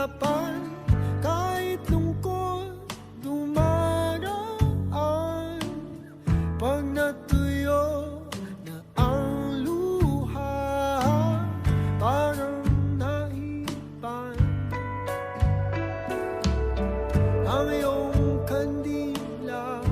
harapan. Kahit lungkot dumaraan, pag natuyo na ang luha, parang naipan ang iyong kandila.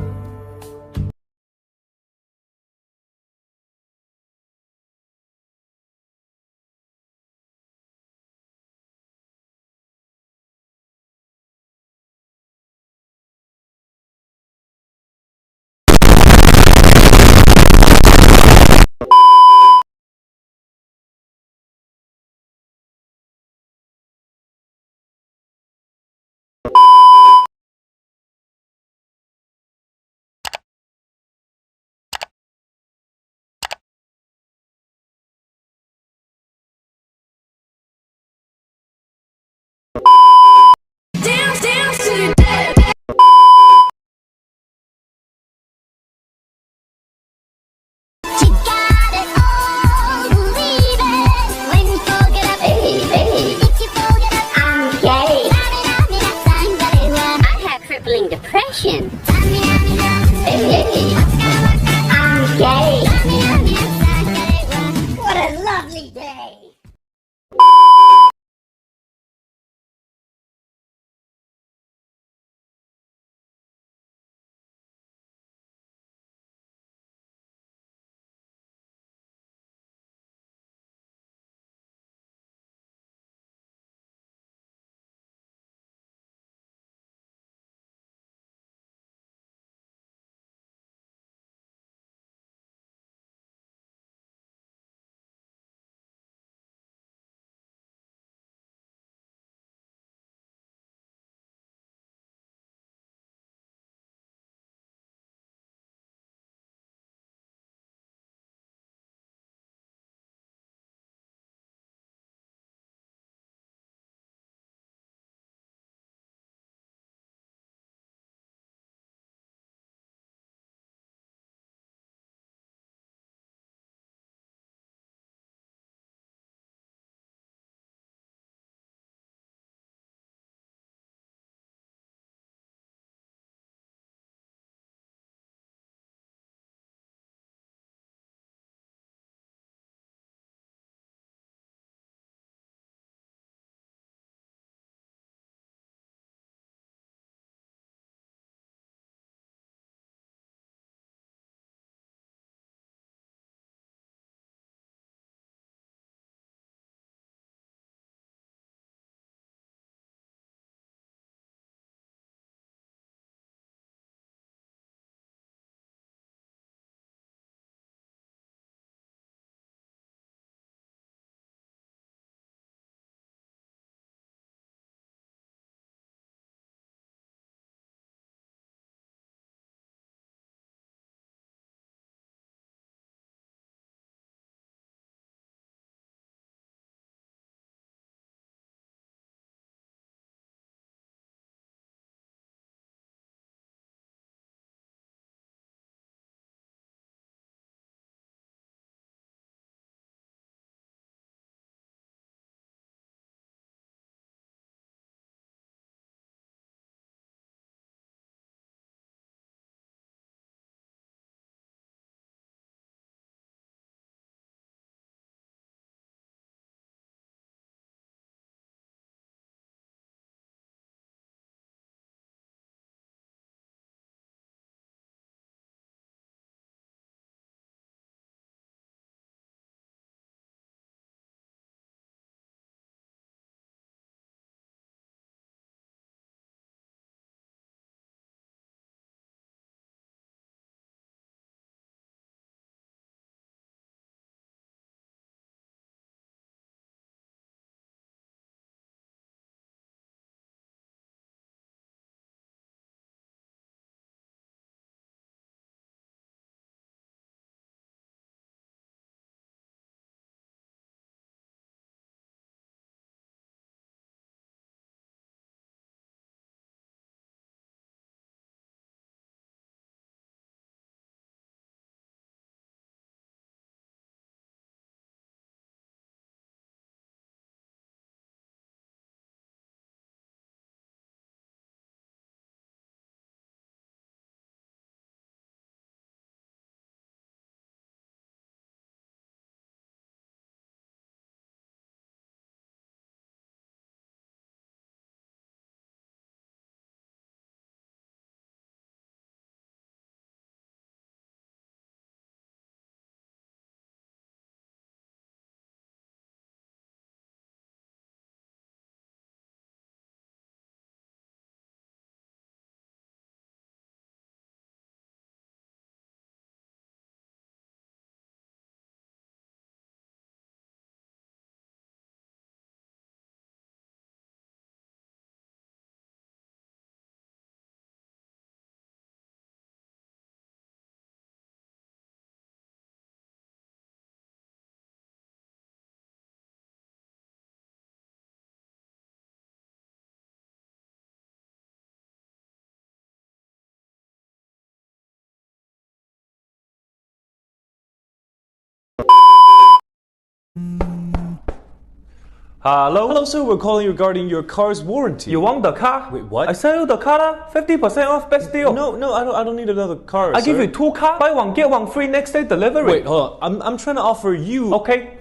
Hello? Hello, sir. We're calling regarding your car's warranty. You want the car? Wait, what? I sell you the car, 50% off best deal. No, I don't need another car. I sir. give you 2 cars, buy 1 get 1 free next day delivery. Wait, hold on. I'm trying to offer you. Okay,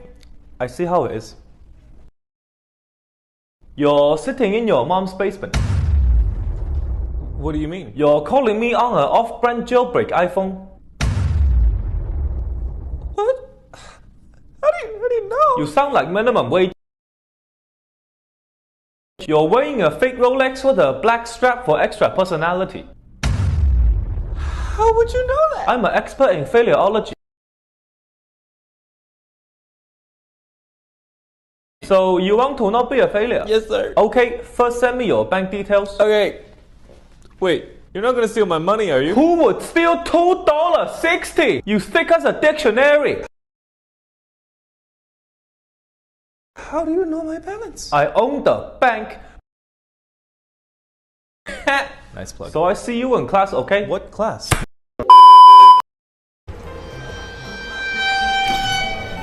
I see how it is. You're sitting in your mom's basement. What do you mean? You're calling me on an off-brand jailbreak iPhone. What? How do you know? You sound like minimum wage. You're wearing a fake Rolex with a black strap for extra personality. How would you know that? I'm an expert in failureology. So you want to not be a failure? Yes, sir. Okay, first send me your bank details. Okay. Wait, you're not gonna steal my money, are you? Who would steal $2.60? You stick us a dictionary. How do you know my balance? I own the bank. Nice plug. So I see you in class, okay? What class?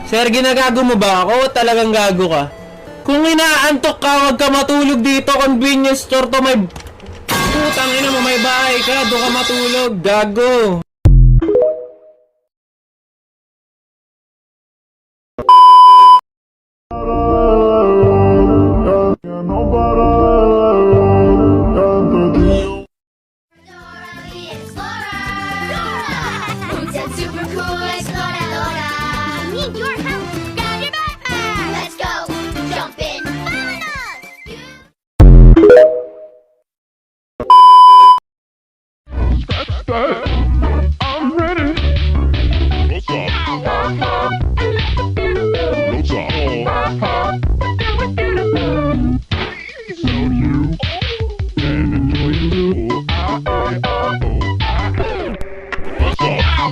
Sir, ginagago mo ba ako? Talagang gago ka? Kung inaantok ka, huwag ka matulog dito. Convenience store to, may... Putang ina mo, may bahay ka. Doon ka matulog. Gago. Super cool exploradora. Need your help. Grab your backpack. Let's go. Jump in. Vámonos. I'm ready. What's up?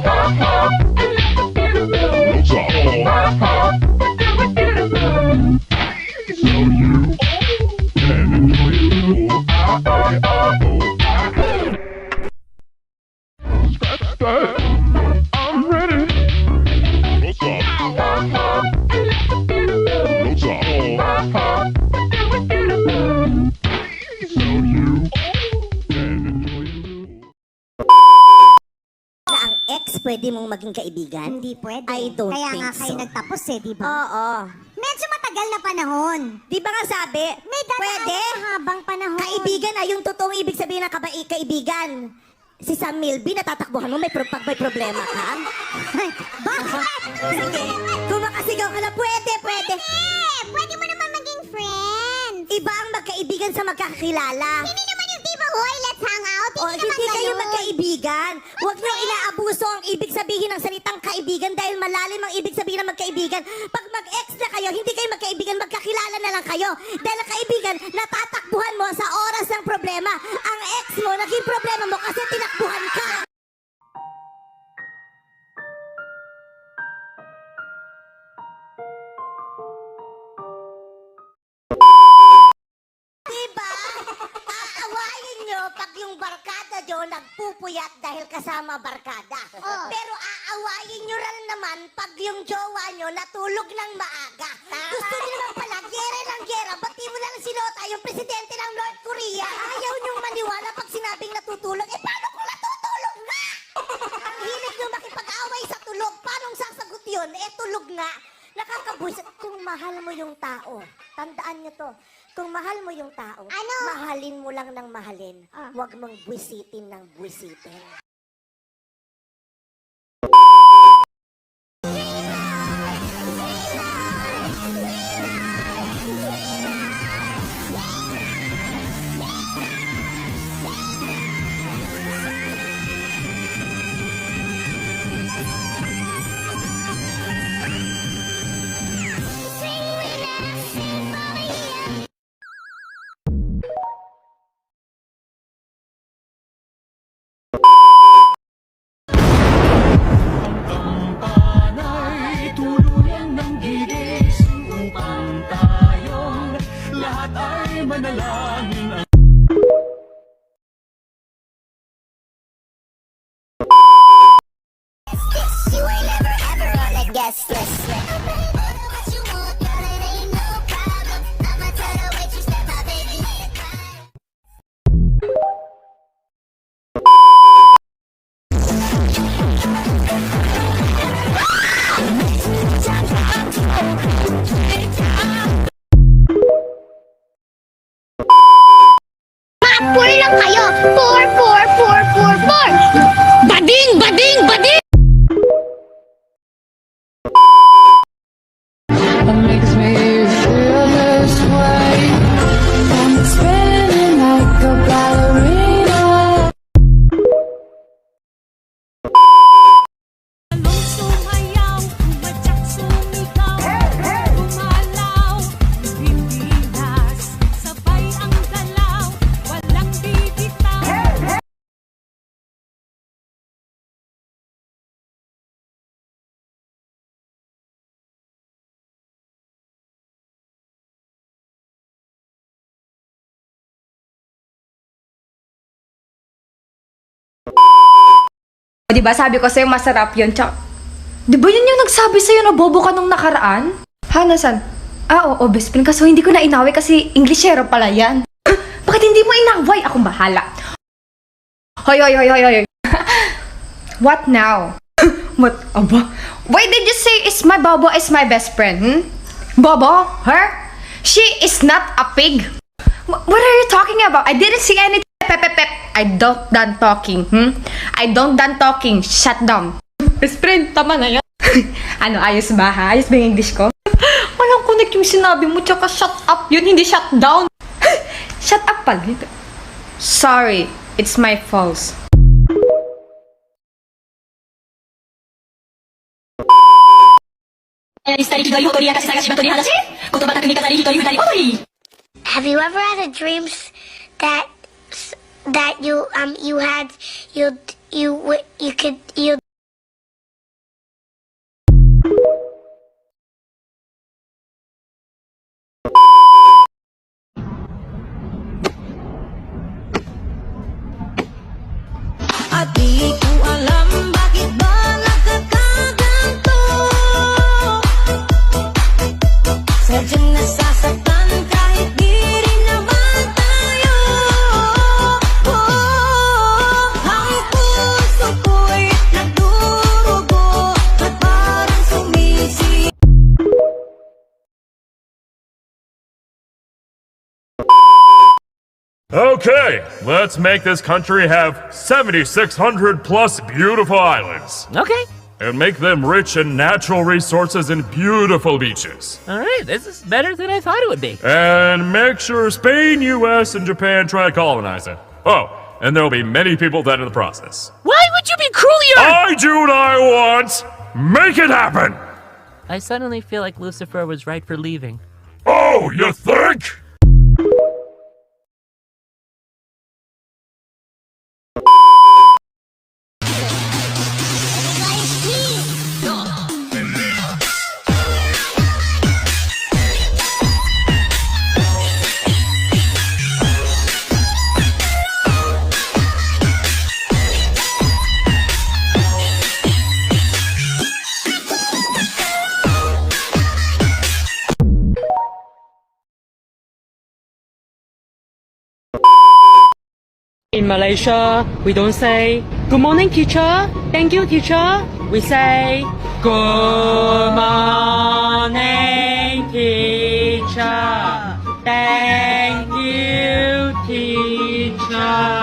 What's up? So you can enjoy the pool. What's up? What's up? So you can enjoy the pool. I'm ready. What's up? What's up? So you can enjoy the Na ang ex pwede mong maging kaibigan? Hindi pwede. I don't Kaya think nga kayo so. nagtapos eh, di ba? Oo. Medyo matagal na panahon. Di ba nga sabi, May dadaan pwede? sa habang panahon. Kaibigan ay yung totoong ibig sabihin ng kaibigan. Si Sam Milby, natatakbuhan mo, pag may problema ka? Bakit? Sige, kung makasigaw ka na, pwede. Pwede mo naman maging friends. Iba ang magkaibigan sa magkakilala. Hindi naman yung di ba, hoy, let's hang out. O, Hindi naman hindi kayo ganun. magkaibigan. Huwag niyo inaabuso ang ibig sabihin ng salitang kaibigan dahil malalim ang ibig sabihin ng magkaibigan. Pag mag-ex na kayo, hindi kayo magkaibigan, magkakilala na lang kayo. Dahil ang kaibigan, natatakbuhan mo sa oras ng problema. Ang ex mo, naging problema mo kasi tinakbuhan ka. Diba? Tatawain nyo pag yung barkada nyo nagpupuyat dahil kasama barkada. Pero aawayin nyo rin naman pag yung jowa nyo natulog ng maaga. Gusto nyo naman pala, gera ng gera, ba't di mo lang sinota yung presidente ng North Korea? Ayaw nyong maniwala pag sinabing natutulog. Eh, paano kung natutulog nga? Ang hilig nyo makipag-away sa tulog. Paano sasagot yun? Eh, tulog nga. Nakakabuisit. Kung mahal mo yung tao, tandaan nyo to, kung mahal mo yung tao, Ano? mahalin mo lang ng mahalin. Huwag mong buwisitin ng buwisitin. You ain't never ever gonna guess this. Four, four, four, four, four. Bading, bading, bading. What makes me feel this way? I'm spinning like a ballerina. Sumayaw, umadyak, sumigaw, gumalaw, Pilipinas, sabay ang galaw, walang bibitaw. O, diba sabi ko sa'yo masarap yun, tsaka... Diba yun yung nagsabi sa'yo na bobo ka nung nakaraan? Ha, nasan? Ah, oo, best friend, kaso hindi ko na inaway kasi Englishero pala yan. Bakit hindi mo inaway? Akong bahala. Hoy, hoy, hoy, hoy, hoy. What now? What? Aba? Why did you say is my Bobo is my best friend, hmm? Bobo? Her? She is not a pig. What are you talking about? I didn't see anything. Pep, pep, pep. I don't done talking, I don't done talking. Shut down. Best friend, tama na yan. Ano, ayos ba ha? Ayos ba yung English ko? Walang connect yung sinabi mo, tsaka shut up yun, hindi shut down. Shut up pala. Sorry, it's my fault. Have you ever had a dreams that you had you could you At di ko alam bakit ba nagkakaganto. Sadyang nasasaktan kahit di rin naman tayo. Ang puso ko'y nagdurugo at parang sumisi. Okay, let's make this country have 7,600 plus beautiful islands. Okay. And make them rich in natural resources and beautiful beaches. All right. This is better than I thought it would be. And make sure Spain, US, and Japan try to colonize it. Oh, and there'll be many people dead in the process. Why would you be cruel? I do what I want! Make it happen! I suddenly feel like Lucifer was right for leaving. Oh, you think? In Malaysia, we don't say good morning, teacher. Thank you, teacher. We say good morning, teacher. Thank you, teacher.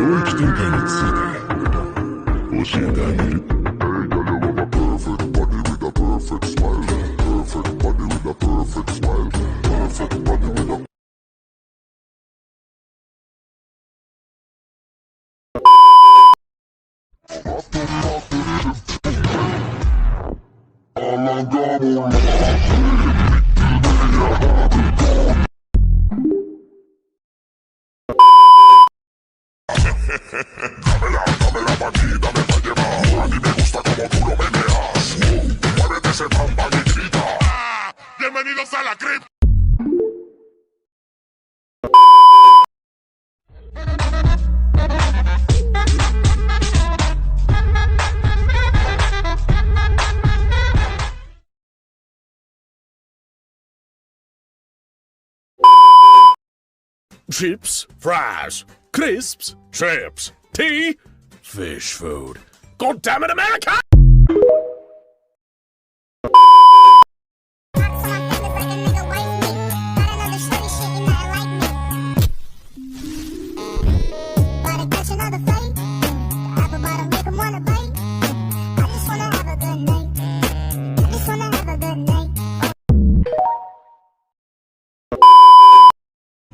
域展開について教えてあげる Bienvenidos a la cripta. Chips, fries, crisps, chips, tea, fish food. God damn it, America!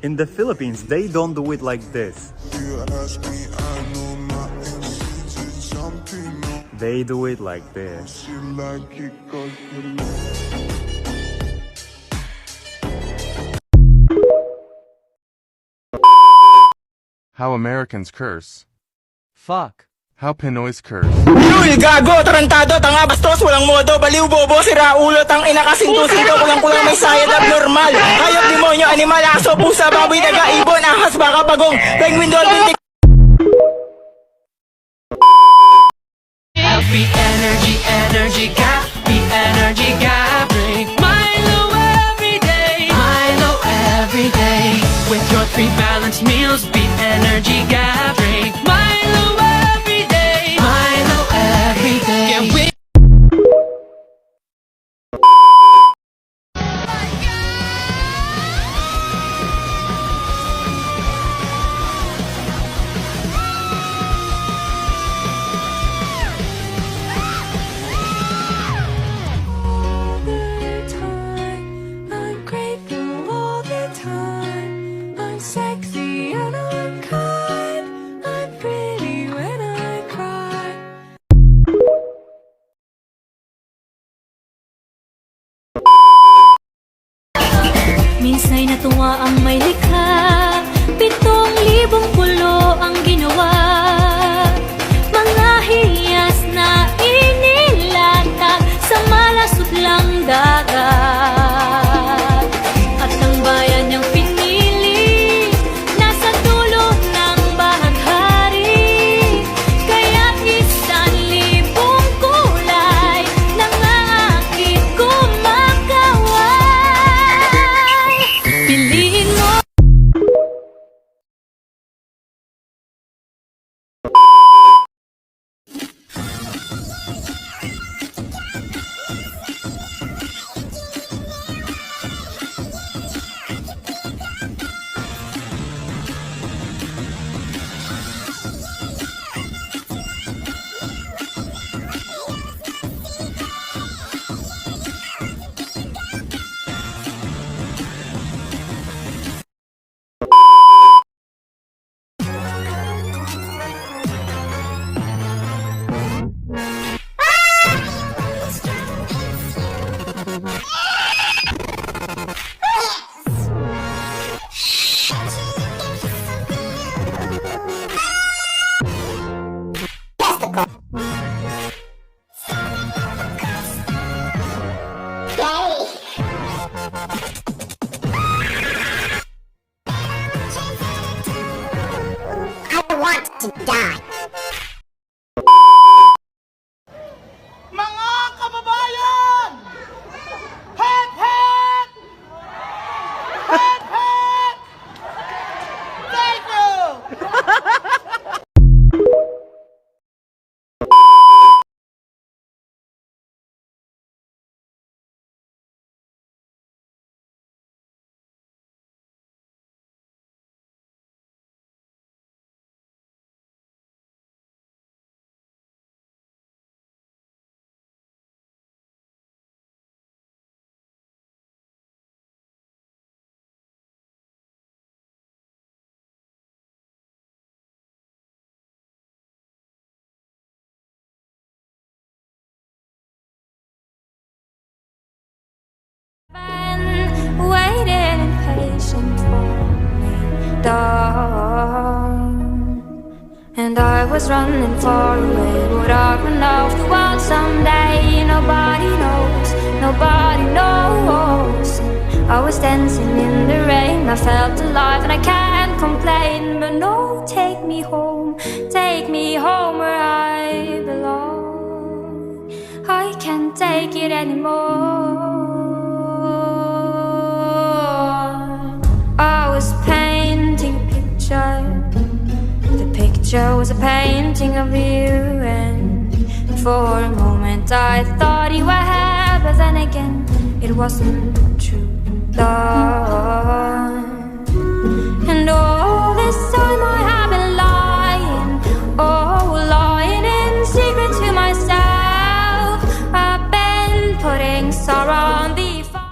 In the Philippines, they don't do it like this. They do it like this. How Americans curse. Fuck. How Pinoys curse. Uy, gago, tarantado, tanga, bastos, walang modo, baliw, bobo, sira ulo, tang ina, kasinto-sinto, kulang-kulang may sayad, abnormal. Hayop, demonyo, animal, aso, pusa, baboy, daga, ibon, ahas, baka, bagong, penguin, dolphin, Happy energy, energy gap, the energy gap. Drink Milo every day, Milo every day. With your 3 balanced meals, beat energy gap. Drink Milo every day, Milo every day. Get with I'm grateful all the time. I'm sexy and I'm kind. I'm pretty when I cry. Minsa'y natuwa ang may likha, 7,000 pulo ang ginawa. Mga hiyas na inilatag sa malasutlang dagat. At ang bayan niyang pinili, nasa dulo ng bahaghari. Kaya 1,000 kulay, nangangakit kumakaway. Piliin mo. I want to die. dawn. And I was running far away. Would I run off the world someday? Nobody knows, nobody knows. I was dancing in the rain, I felt alive and I can't complain. But no, take me home where I belong. I can't take it anymore. I was painting a picture. The picture was a painting of you, and for a moment I thought you were here, but then again it wasn't true. Love. And all this time I have been lying, oh, lying in secret to myself. I've been putting sorrow on the fire.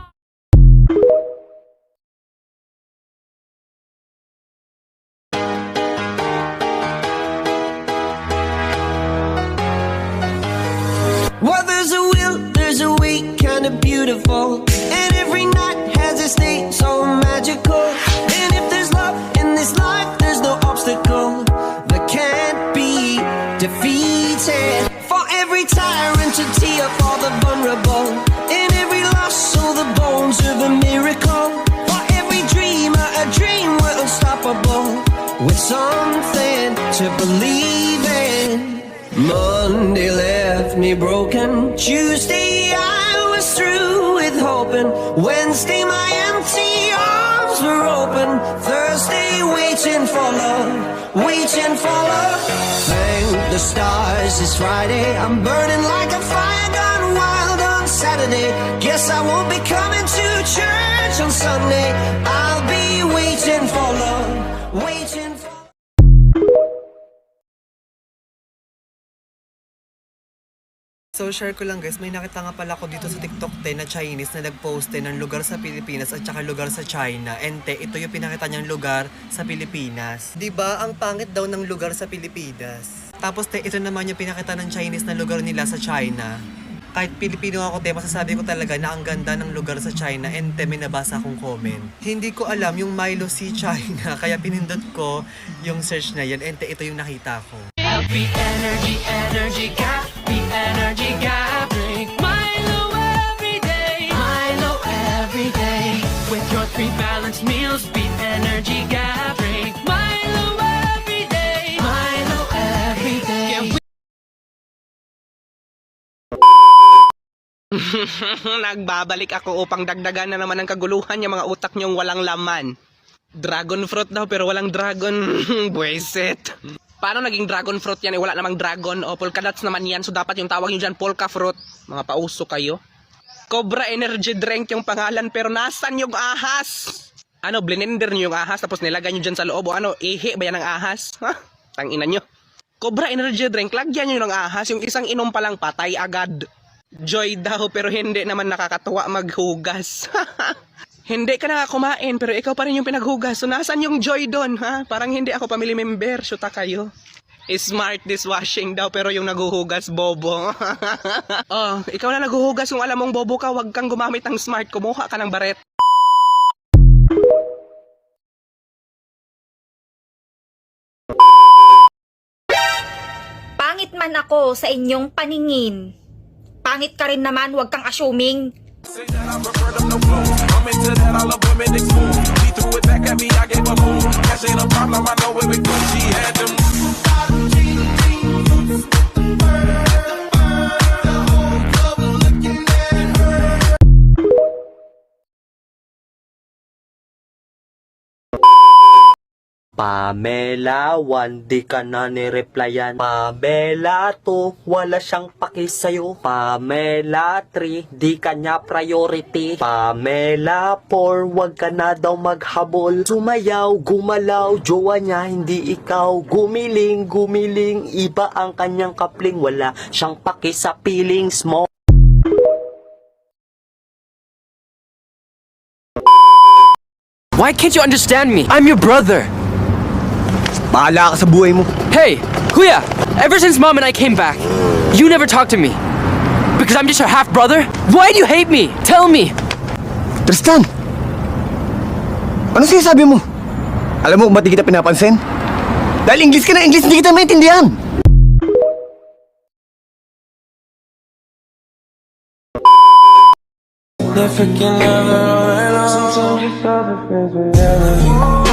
Well, there's a will, there's a way, kinda beautiful. And every night has a state so magical. And if there's love in this life, there's no obstacle that can't be defeated. For every tyrant to tear for the vulnerable. In every loss, so the bones of a miracle. For every dreamer, a dream we're unstoppable. With something to believe in. Monday left me broken. Tuesday I was through with hoping. Wednesday my empty arms were open. Thursday waiting for love, waiting for love. Thank the stars it's Friday. I'm burning like a fire gone wild on Saturday. Guess I won't be coming to church on Sunday. I'll be waiting for love, waiting for. So share ko lang guys, may nakita nga pala ko dito sa TikTok na Chinese na nag-post ng lugar sa Pilipinas at saka lugar sa China. Ente, ito yung pinakita niyang lugar sa Pilipinas. 'Di ba? Ang pangit daw ng lugar sa Pilipinas. Tapos ito naman yung pinakita ng Chinese na lugar nila sa China. Kahit Pilipino ako masasabi ko talaga na ang ganda ng lugar sa China. Ente, may nabasa akong comment. Hindi ko alam yung Milo Sea China, kaya pinindot ko yung search na yan. Ente, ito yung nakita ko. Happy energy, energy gap, the energy gap. Drink Milo every day, Milo every day. With your 3 balanced meals, beat energy gap. Drink Milo every day, Milo every day. Nagbabalik ako upang dagdagan na naman ang kaguluhan yung mga utak niyong walang laman. Dragon fruit daw pero walang dragon. Bueset. Paano naging dragon fruit yan? Wala namang dragon. O polka dots naman yan. So dapat yung tawag nyo dyan polka fruit. Mga pauso kayo. Cobra Energy Drink yung pangalan. Pero nasan yung ahas? Ano, blender nyo yung ahas tapos nilagay nyo dyan sa loob. O ano, ihi ba yan ng ahas? Ha? Tangina nyo. Cobra Energy Drink, lagyan nyo ng ahas. Yung isang inom pa lang patay agad. Joy daw pero hindi naman nakakatuwa maghugas. Hindi ka na kumain pero ikaw pa rin yung pinaghugas. So nasan yung joy doon, ha? Parang hindi ako family member. Syuta kayo. Smart dishwashing daw pero yung naghuhugas bobo. Oh, ikaw na naghuhugas kung alam mong bobo ka, wag kang gumamit ng smart. Kumuha ka ng baret. Pangit man ako sa inyong paningin. Pangit ka rin naman, wag kang assuming. I'm into that, I love women exposed. She threw it back at me, I gave her more. Cash ain't a problem, I know it because she had them. Pamela, 1 di ka na ni-replyan. Pamela 2, wala siyang paki sa'yo. Pamela 3, di ka niya priority. Pamela 4, wag ka na daw maghabol. Sumayaw, gumalaw, jowa niya, hindi ikaw. Gumiling, gumiling, iba ang kanyang kapling. Wala siyang paki sa feelings mo. Why can't you understand me? I'm your brother. Bahala ka sa buhay mo. Hey, Kuya! Ever since Mom and I came back, you never talk to me. Because I'm just your half-brother? Why do you hate me? Tell me! Tristan! Ano sinasabi mo? Alam mo kung ba't di kita pinapansin? Dahil English ka na English, hindi kita maintindihan. Never can love her all alone. Sometimes you saw the face we never